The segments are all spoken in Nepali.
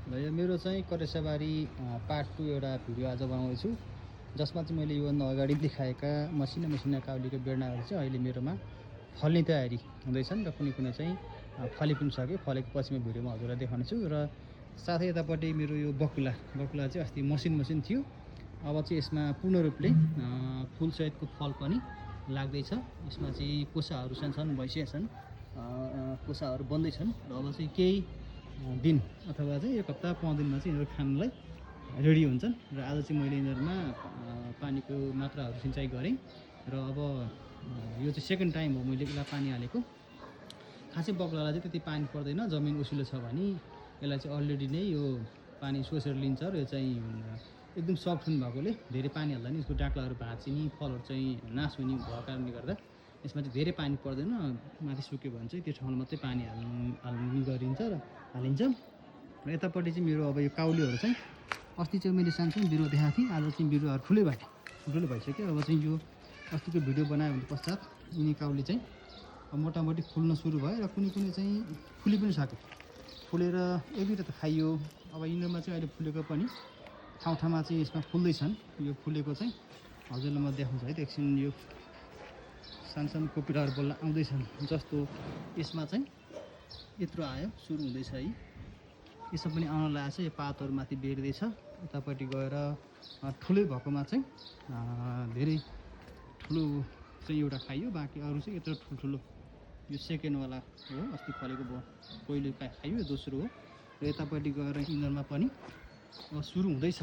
र यो मेरो चाहिँ करेसाबारी पार्ट 2 एउटा भिडियो आज बनाउँदैछु, जसमा चाहिँ मैले योभन्दा अगाडि देखाएका मसिना काउलीको बेर्नाहरू चाहिँ अहिले मेरोमा फल्ने तयारी हुँदैछन् र कुनै चाहिँ फली पनि सक्यो। फलेको पछि म भिडियोमा हजुरलाई देखाउनेछु। र साथै यतापट्टि मेरो यो बकुला चाहिँ अस्ति मसिन थियो, अब चाहिँ यसमा पूर्ण रूपले फुलसहितको फल पनि लाग्दैछ। यसमा चाहिँ कोसाहरू सानसानो भइसकेका छन्, कोसाहरू बन्दैछन् र अब चाहिँ केही दिन अथवा चाहिँ 1 हप्ता 5 दिनमा चाहिँ यिनीहरू खानलाई रेडी हुन्छन्। र आज चाहिँ मैले यिनीहरूमा पानीको मात्राहरू सिँचाइ गरेँ र अब यो चाहिँ सेकेन्ड टाइम हो मैले यसलाई पानी हालेको। खासै बकुलालाई चाहिँ त्यति पानी पर्दैन, जमिन उसिलो छ भने यसलाई चाहिँ अलरेडी नै यो पानी सोसेर लिन्छ र यो चाहिँ एकदम सफ्ट हुने भएकोले धेरै पानी हाल्दा नि यसको डाक्लाहरू भाँचिने, फलहरू चाहिँ नाश हुने भएको कारणले गर्दा यसमा चाहिँ धेरै पानी पर्दैन। माथि सुक्यो भने चाहिँ त्यो ठाउँमा मात्रै पानी हाल्ने गरिन्छ र हालिन्छ। र यतापट्टि चाहिँ मेरो अब यो काउलीहरू चाहिँ अस्ति चाहिँ मैले सानसानो बिरुवा देखाएको थिएँ, आज चाहिँ बिरुवाहरू ठुलै भइसक्यो। अब चाहिँ यो अस्तिको भिडियो बनायो भने पश्चात यिनी काउली चाहिँ मोटामोटी फुल्न सुरु भयो र कुनै चाहिँ फुली पनि सक्यो। फुलेर एक दुईवटा त खाइयो। अब यिनीहरूमा चाहिँ अहिले फुलेको पनि ठाउँमा चाहिँ यसमा फुल्दैछन्। यो फुलेको चाहिँ हजुरलाई म देखाउँछु है त एकछिन। यो सानसानो कोपिलाहरू बल्ल आउँदैछन्, जस्तो यसमा चाहिँ यत्रो आयो, सुरु हुँदैछ है। यसमा पनि आउन लागेको छ, यो पातहरू माथि बेर्दैछ। यतापट्टि गएर ठुलै भएकोमा चाहिँ धेरै ठुलो चाहिँ एउटा खाइयो, बाँकी अरू चाहिँ यत्रो ठुल्ठुलो। यो सेकेन्डवाला हो, अस्ति फलेको भयो, पहिलो खाइयो, दोस्रो हो। र यतापट्टि गएर यिनीहरूमा पनि सुरु हुँदैछ।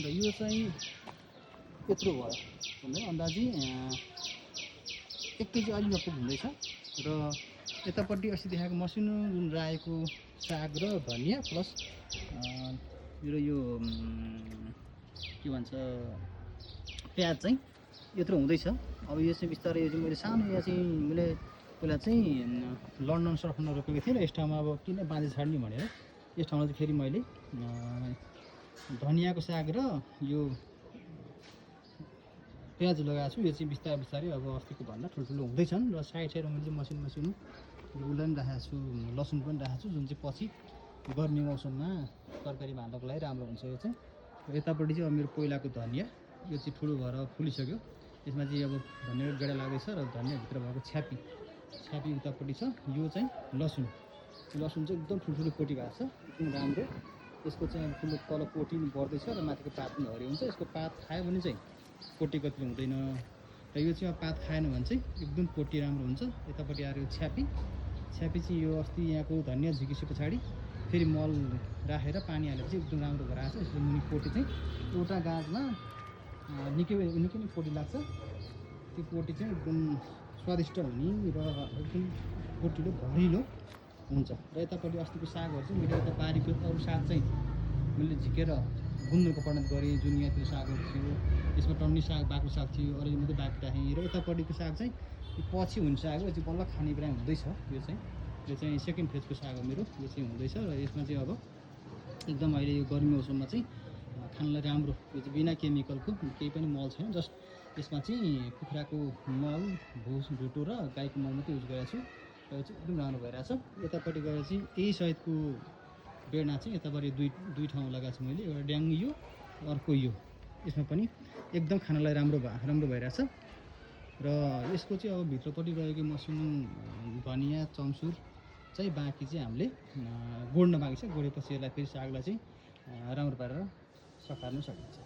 र यो चाहिँ यत्रो भयो भन्दा अन्दाजी 1 केजी अलि लगभग हुँदैछ। र यतापट्टि अस्ति देखाएको मसिनो जुन रायोको साग र धनियाँ प्लस मेरो यो के भन्छ प्याज चाहिँ यत्रो हुँदैछ। अब यो चाहिँ बिस्तारै यो चाहिँ मैले सानो यहाँ चाहिँ मैले पहिला चाहिँ लन्डन सर्फमा रोपेको थिएँ र यस ठाउँमा अब किन बाँझे छाड्ने भनेर यस ठाउँमा चाहिँ फेरि मैले धनियाँको साग र यो प्याज लगाएको छु। यो चाहिँ बिस्तारै अब अस्तिको भन्दा ठुल्ठुलो हुँदैछन्। र साइडमा मैले चाहिँ मसिनो उसलाई पनि राखेको छु, लसुन पनि राखेको छु, जुन चाहिँ पछि गर्मी मौसममा तरकारी भाँच्नको लागि राम्रो हुन्छ यो चाहिँ। र यतापट्टि चाहिँ अब मेरो पहिलाको धनियाँ यो चाहिँ ठुलो भएर फुलिसक्यो। यसमा चाहिँ अब धनियाँको गेडा लाग्दैछ र धनियाँभित्र भएको छ्यापी उतापट्टि छ। यो चाहिँ लसुन चाहिँ एकदम ठुल्ठुलो पोटी भएको छ, एकदम राम्रो। यसको चाहिँ ठुलो तल पोटी बढ्दैछ र माथिको पात पनि हरियो हुन्छ। यसको पात खायो भने चाहिँ पोटी कति हुँदैन, र यो चाहिँ अब पात खाएन भने चाहिँ एकदम पोटी राम्रो हुन्छ। यतापट्टि आएर यो छ्यापी चाहिँ यो अस्ति यहाँको धनियाँ झिकिसके पछाडि फेरि मल राखेर पानी हालेपछि एकदम राम्रो भएर आएको छ। यसको मुनि पोटी चाहिँ एउटा गाँठमा निकै नै पोटी लाग्छ। त्यो पोटी चाहिँ एकदम स्वादिष्ट हुने र एकदम पोटिलो भरिलो हुन्छ। र यतापट्टि अस्तिको सागहरू चाहिँ मैले यता बारीको अरू साग चाहिँ मैले झिकेर गुन्द्रुकको परिणत गरेँ, जुन यहाँतिर सागहरू थियो। यसमा टन्नी साग, बाक्लो साग थियो, अरू मात्रै बाँकी राखेँ। र यतापट्टिको साग चाहिँ पछि हुने साग हो, यो चाहिँ बल्ल खाने बेला हुँदैछ। यो चाहिँ सेकेन्ड फेजको साग हो मेरो, यो चाहिँ हुँदैछ। र यसमा चाहिँ अब एकदम अहिले यो गर्मी मौसममा चाहिँ खानलाई राम्रो, यो चाहिँ बिना केमिकलको, केही पनि मल छैन, जस्ट यसमा चाहिँ कुखुराको मल, भुटो र गाईको मल मात्रै युज गरेको छु। र यो चाहिँ एकदम राम्रो भइरहेछ। यतापट्टि गएर चाहिँ यही सहितको बेर्ना चाहिँ यतापट्टि दुई ठाउँ लगाएको छु मैले, एउटा ड्याङ यो, अर्को यो। यसमा पनि एकदम खानलाई राम्रो भइरहेछ। र यसको चाहिँ अब भित्रपट्टि रहेको मसिनो धनियाँ चम्सुर चाहिँ बाँकी चाहिँ हामीले गोड्न बाँकी छ। गोडेपछि यसलाई फेरि सागलाई चाहिँ राम्रो पारेर सकार्न सकिन्छ।